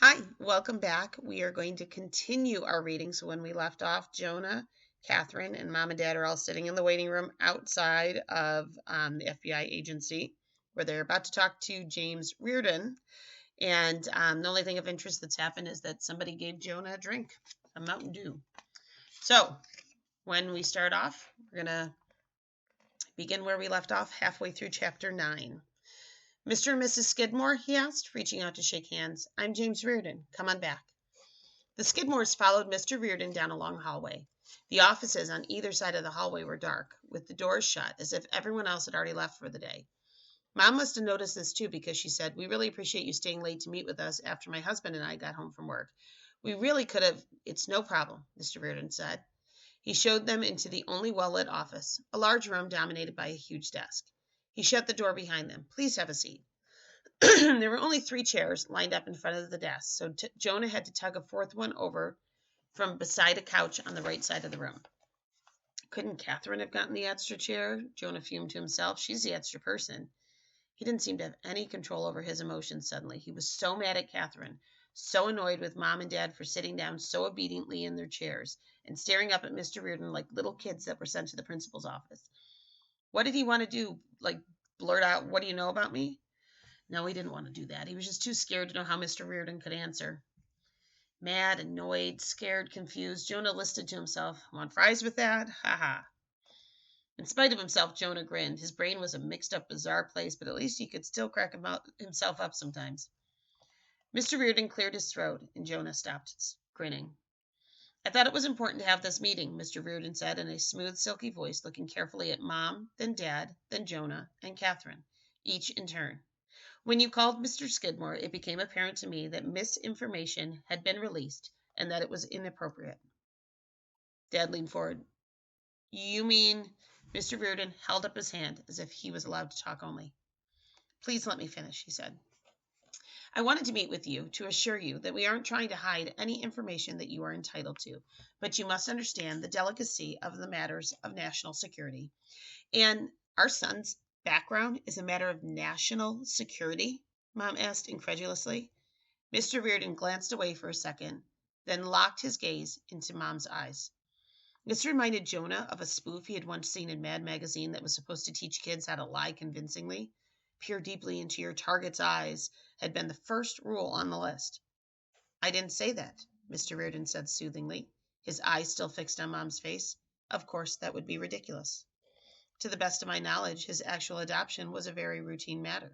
Hi, welcome back. We are going to continue our reading. So, when we left off, Jonah, Catherine, and Mom and Dad are all sitting in the waiting room outside of the FBI agency where they're about to talk to James Reardon. And the only thing of interest that's happened is that somebody gave Jonah a drink, a Mountain Dew. So, when we start off, we're going to begin where we left off halfway through chapter 9. Mr. and Mrs. Skidmore, he asked, reaching out to shake hands. I'm James Reardon. Come on back. The Skidmores followed Mr. Reardon down a long hallway. The offices on either side of the hallway were dark, with the doors shut, as if everyone else had already left for the day. Mom must have noticed this too, because she said, We really appreciate you staying late to meet with us after my husband and I got home from work. We really could have. It's no problem, Mr. Reardon said. He showed them into the only well-lit office, a large room dominated by a huge desk. He shut the door behind them. Please have a seat. There were only 3 chairs lined up in front of the desk, so Jonah had to tug a fourth one over from beside a couch on the right side of the room. Couldn't Catherine have gotten the extra chair? Jonah fumed to himself. She's the extra person. He didn't seem to have any control over his emotions suddenly. He was so mad at Catherine, so annoyed with Mom and Dad for sitting down so obediently in their chairs and staring up at Mr. Reardon like little kids that were sent to the principal's office. What did he want to do? Like, blurt out, what do you know about me? No, he didn't want to do that. He was just too scared to know how Mr. Reardon could answer. Mad, annoyed, scared, confused, Jonah listed to himself, Want fries with that? Ha ha. In spite of himself, Jonah grinned. His brain was a mixed up, bizarre place, but at least he could still crack himself up sometimes. Mr. Reardon cleared his throat, and Jonah stopped grinning. I thought it was important to have this meeting, Mr. Reardon said in a smooth, silky voice, looking carefully at Mom, then Dad, then Jonah, and Catherine, each in turn. When you called Mr. Skidmore, it became apparent to me that misinformation had been released and that it was inappropriate. Dad leaned forward. You mean? Mr. Reardon held up his hand as if he was allowed to talk only. Please let me finish, he said. I wanted to meet with you to assure you that we aren't trying to hide any information that you are entitled to, but you must understand the delicacy of the matters of national security. And our son's background is a matter of national security? Mom asked incredulously. Mr. Reardon glanced away for a second, then locked his gaze into Mom's eyes. This reminded Jonah of a spoof he had once seen in Mad Magazine that was supposed to teach kids how to lie convincingly. Peer deeply into your target's eyes had been the first rule on the list. I didn't say that, Mr. Reardon said soothingly, his eyes still fixed on Mom's face. Of course, that would be ridiculous. To the best of my knowledge, his actual adoption was a very routine matter.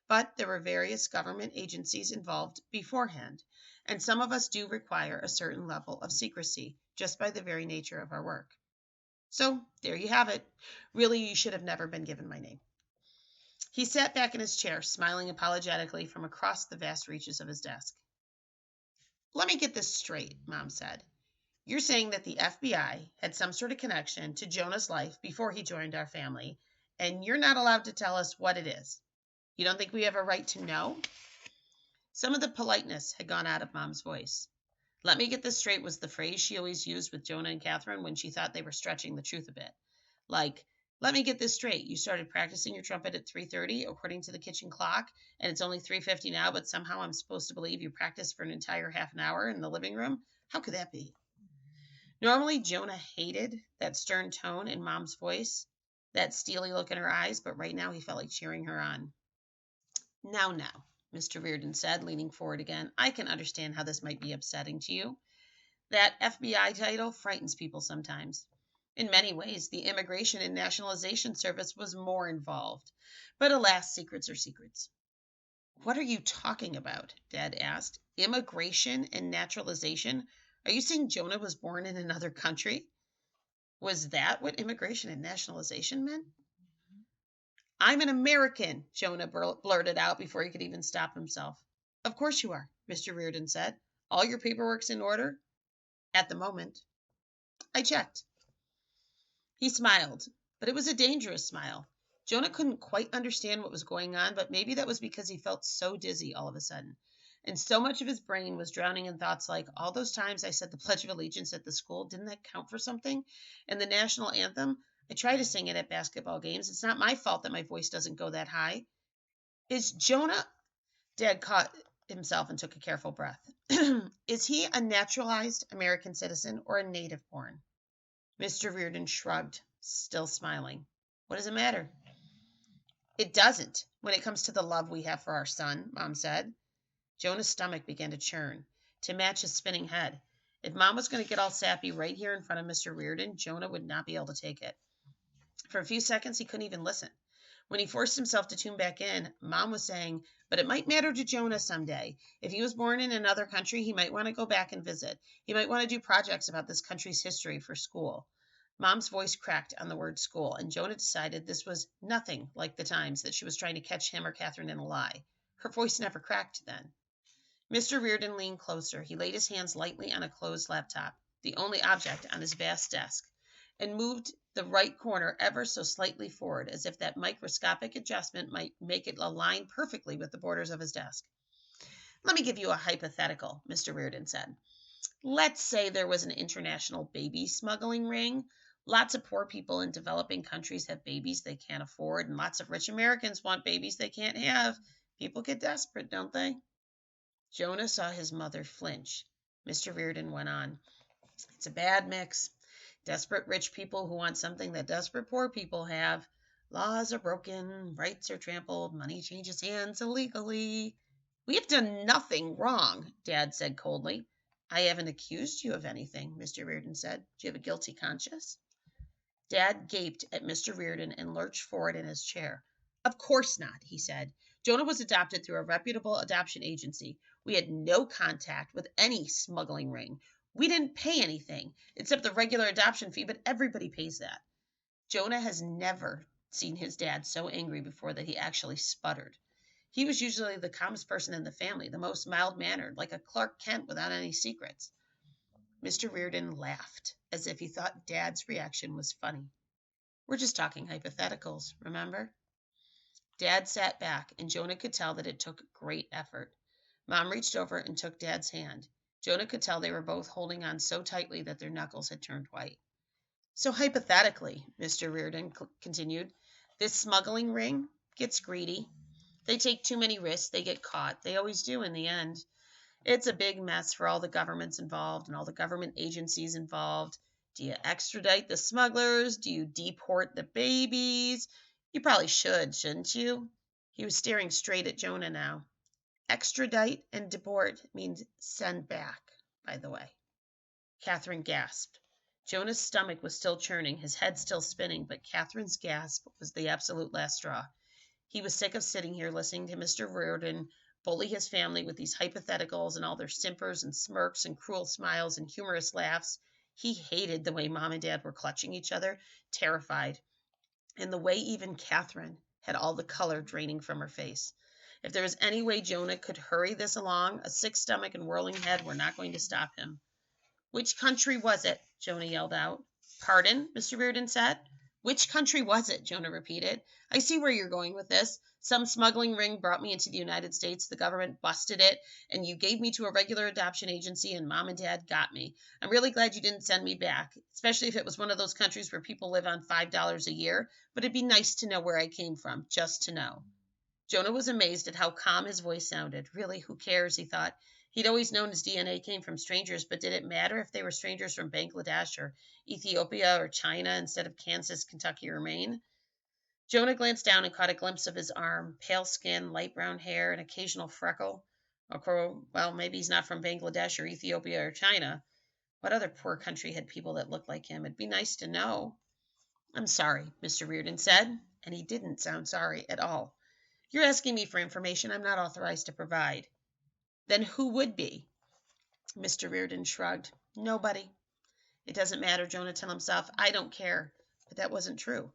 But there were various government agencies involved beforehand, and some of us do require a certain level of secrecy just by the very nature of our work. So, there you have it. Really, you should have never been given my name. He sat back in his chair, smiling apologetically from across the vast reaches of his desk. Let me get this straight, Mom said. You're saying that the FBI had some sort of connection to Jonah's life before he joined our family, and you're not allowed to tell us what it is. You don't think we have a right to know? Some of the politeness had gone out of Mom's voice. Let me get this straight was the phrase she always used with Jonah and Catherine when she thought they were stretching the truth a bit. Like, let me get this straight. You started practicing your trumpet at 3:30 according to the kitchen clock, and it's only 3:50 now, but somehow I'm supposed to believe you practiced for an entire half an hour in the living room? How could that be? Normally, Jonah hated that stern tone in Mom's voice, that steely look in her eyes, but right now he felt like cheering her on. Now, Mr. Reardon said, leaning forward again, I can understand how this might be upsetting to you. That FBI title frightens people sometimes. In many ways, the Immigration and Nationalization Service was more involved. But alas, secrets are secrets. What are you talking about? Dad asked. Immigration and naturalization? Are you saying Jonah was born in another country? Was that what immigration and nationalization meant? I'm an American, Jonah blurted out before he could even stop himself. Of course you are, Mr. Reardon said. All your paperwork's in order? At the moment. I checked. He smiled, but it was a dangerous smile. Jonah couldn't quite understand what was going on, but maybe that was because he felt so dizzy all of a sudden. And so much of his brain was drowning in thoughts like, all those times I said the Pledge of Allegiance at the school, didn't that count for something? And the national anthem, I try to sing it at basketball games. It's not my fault that my voice doesn't go that high. Is Jonah... Dad caught himself and took a careful breath. Is he a naturalized American citizen or a native born? Mr. Reardon shrugged, still smiling. What does it matter? It doesn't, when it comes to the love we have for our son, Mom said. Jonah's stomach began to churn, to match his spinning head. If Mom was going to get all sappy right here in front of Mr. Reardon, Jonah would not be able to take it. For a few seconds, he couldn't even listen. When he forced himself to tune back in, Mom was saying, but it might matter to Jonah someday. If he was born in another country, he might want to go back and visit. He might want to do projects about this country's history for school. Mom's voice cracked on the word school, and Jonah decided this was nothing like the times that she was trying to catch him or Catherine in a lie. Her voice never cracked then. Mr. Reardon leaned closer. He laid his hands lightly on a closed laptop, the only object on his vast desk, and moved the right corner ever so slightly forward, as if that microscopic adjustment might make it align perfectly with the borders of his desk. Let me give you a hypothetical, Mr. Reardon said. Let's say there was an international baby smuggling ring. Lots of poor people in developing countries have babies they can't afford, and lots of rich Americans want babies they can't have. People get desperate, don't they? Jonah saw his mother flinch. Mr. Reardon went on. It's a bad mix. Desperate rich people who want something that desperate poor people have. Laws are broken, rights are trampled, money changes hands illegally. We have done nothing wrong, Dad said coldly. I haven't accused you of anything, Mr. Reardon said. Do you have a guilty conscience? Dad gaped at Mr. Reardon and lurched forward in his chair. Of course not, he said. Jonah was adopted through a reputable adoption agency. We had no contact with any smuggling ring. We didn't pay anything except the regular adoption fee, but everybody pays that. Jonah has never seen his dad so angry before that he actually sputtered. He was usually the calmest person in the family, the most mild-mannered, like a Clark Kent without any secrets. Mr. Reardon laughed, as if he thought Dad's reaction was funny. We're just talking hypotheticals, remember? Dad sat back, and Jonah could tell that it took great effort. Mom reached over and took Dad's hand. Jonah could tell they were both holding on so tightly that their knuckles had turned white. So hypothetically, Mr. Reardon continued, this smuggling ring gets greedy. They take too many risks, they get caught. They always do in the end. It's a big mess for all the governments involved and all the government agencies involved. Do you extradite the smugglers? Do you deport the babies? You probably should, shouldn't you? He was staring straight at Jonah now. Extradite and deport means send back, by the way. Catherine gasped. Jonah's stomach was still churning, his head still spinning, but Catherine's gasp was the absolute last straw. He was sick of sitting here listening to Mr. Reardon bully his family with these hypotheticals and all their simpers and smirks and cruel smiles and humorous laughs. He hated the way Mom and Dad were clutching each other, terrified, and the way even Catherine had all the color draining from her face. If there was any way Jonah could hurry this along, a sick stomach and whirling head were not going to stop him. Which country was it? Jonah yelled out. Pardon? Mr. Reardon said. Which country was it? Jonah repeated. I see where you're going with this. Some smuggling ring brought me into the United States. The government busted it, and you gave me to a regular adoption agency, and Mom and Dad got me. I'm really glad you didn't send me back, especially if it was one of those countries where people live on $5 a year. But it'd be nice to know where I came from, just to know. Jonah was amazed at how calm his voice sounded. Really, who cares, he thought. He'd always known his DNA came from strangers, but did it matter if they were strangers from Bangladesh or Ethiopia or China instead of Kansas, Kentucky, or Maine? Jonah glanced down and caught a glimpse of his arm, pale skin, light brown hair, an occasional freckle. Well, maybe he's not from Bangladesh or Ethiopia or China. What other poor country had people that looked like him? It'd be nice to know. I'm sorry, Mr. Reardon said, and he didn't sound sorry at all. You're asking me for information I'm not authorized to provide. Then who would be? Mr. Reardon shrugged. Nobody. It doesn't matter, Jonah told himself. I don't care. But that wasn't true.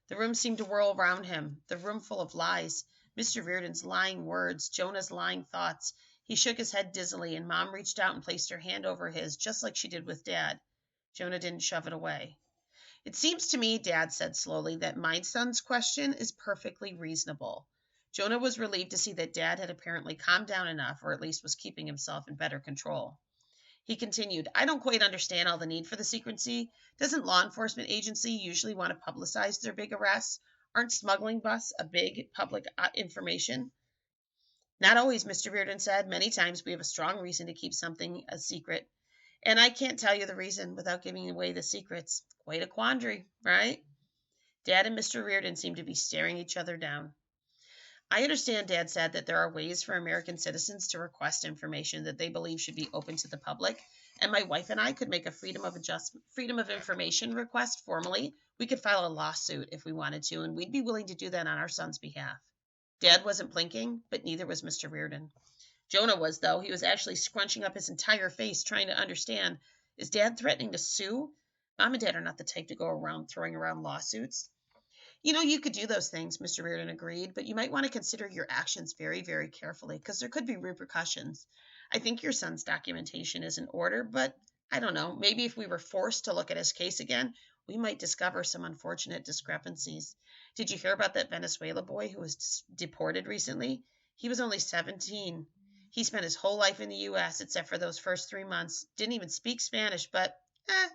The room seemed to whirl around him, the room full of lies. Mr. Reardon's lying words, Jonah's lying thoughts. He shook his head dizzily, and Mom reached out and placed her hand over his, just like she did with Dad. Jonah didn't shove it away. It seems to me, Dad said slowly, that my son's question is perfectly reasonable. Jonah was relieved to see that Dad had apparently calmed down enough, or at least was keeping himself in better control. He continued, I don't quite understand all the need for the secrecy. Doesn't law enforcement agency usually want to publicize their big arrests? Aren't smuggling busts a big public information? Not always, Mr. Reardon said. Many times we have a strong reason to keep something a secret. And I can't tell you the reason without giving away the secrets. Quite a quandary, right? Dad and Mr. Reardon seemed to be staring each other down. I understand, Dad said, that there are ways for American citizens to request information that they believe should be open to the public. And my wife and I could make a freedom of information request formally. We could file a lawsuit if we wanted to, and we'd be willing to do that on our son's behalf. Dad wasn't blinking, but neither was Mr. Reardon. Jonah was, though. He was actually scrunching up his entire face, trying to understand. Is Dad threatening to sue? Mom and Dad are not the type to go around throwing around lawsuits. You could do those things, Mr. Reardon agreed, but you might want to consider your actions very, very carefully because there could be repercussions. I think your son's documentation is in order, but I don't know. Maybe if we were forced to look at his case again, we might discover some unfortunate discrepancies. Did you hear about that Venezuela boy who was deported recently? He was only 17. He spent his whole life in the U.S. except for those first 3 months. Didn't even speak Spanish, but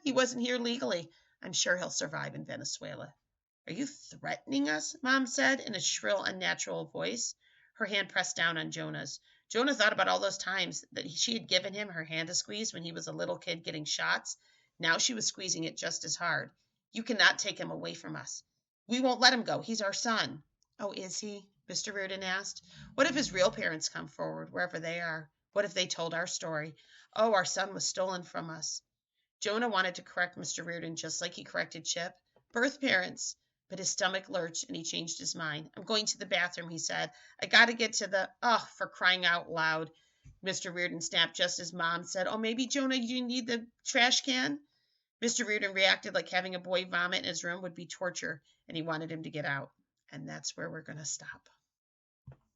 he wasn't here legally. I'm sure he'll survive in Venezuela. Are you threatening us? Mom said in a shrill, unnatural voice. Her hand pressed down on Jonah's. Jonah thought about all those times that she had given him her hand to squeeze when he was a little kid getting shots. Now she was squeezing it just as hard. You cannot take him away from us. We won't let him go. He's our son. Oh, is he? Mr. Reardon asked. What if his real parents come forward, wherever they are? What if they told our story? Oh, our son was stolen from us. Jonah wanted to correct Mr. Reardon just like he corrected Chip. Birth parents. But his stomach lurched and he changed his mind. I'm going to the bathroom, he said. I got to get to the. Oh, for crying out loud. Mr. Reardon snapped just as Mom said, Oh, maybe, Jonah, you need the trash can? Mr. Reardon reacted like having a boy vomit in his room would be torture, and he wanted him to get out. And that's where we're going to stop.